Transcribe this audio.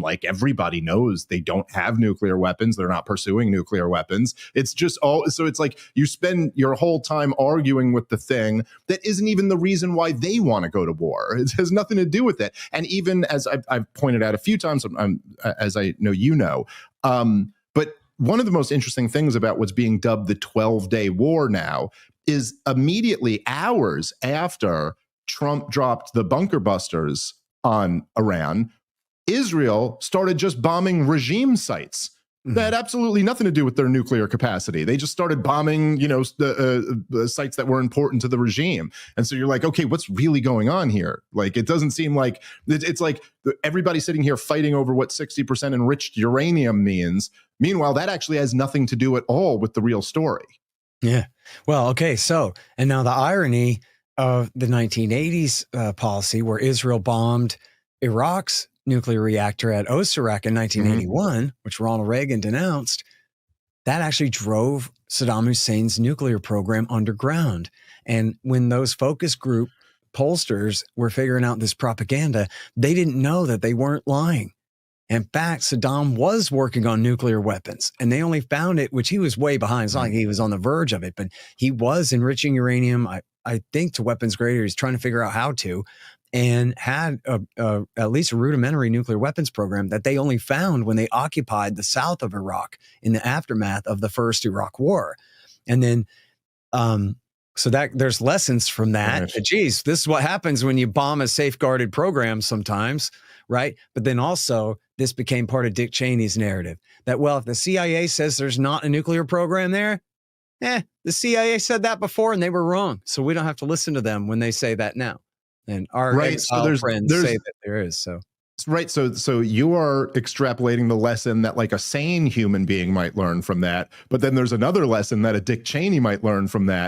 Like, everybody knows they don't have nuclear weapons. They're not pursuing nuclear weapons. It's just so it's like you spend your whole time arguing with the thing that isn't even the reason why they want to go to war. It has nothing to do with it. And even as I've pointed out a few times, as I know you know, but one of the most interesting things about what's being dubbed the 12-day war now is immediately hours after Trump dropped the bunker busters on Iran, Israel started just bombing regime sites that had absolutely nothing to do with their nuclear capacity. They just started bombing, the sites that were important to the regime. And so you're like, okay, what's really going on here? Like, it doesn't seem like it's like everybody sitting here fighting over what 60% enriched uranium means. Meanwhile, that actually has nothing to do at all with the real story. Yeah. Well, okay. So, and now the irony of the 1980s policy where Israel bombed Iraq's nuclear reactor at Osirak in 1981, which Ronald Reagan denounced, that actually drove Saddam Hussein's nuclear program underground. And when those focus group pollsters were figuring out this propaganda, they didn't know that they weren't lying. In fact, Saddam was working on nuclear weapons, and they only found it, which he was way behind. It's not like he was on the verge of it, but he was enriching uranium, I think, to weapons grade. He's trying to figure out how to, and had at least a rudimentary nuclear weapons program that they only found when they occupied the south of Iraq in the aftermath of the first Iraq War. And then, so that there's lessons from that. Right. Geez, this is what happens when you bomb a safeguarded program sometimes, right? But then also, this became part of Dick Cheney's narrative that, well, if the CIA says there's not a nuclear program there, the CIA said that before and they were wrong. So we don't have to listen to them when they say that now. And our friends say that there is. So right. So you are extrapolating the lesson that like a sane human being might learn from that. But then there's another lesson that a Dick Cheney might learn from that,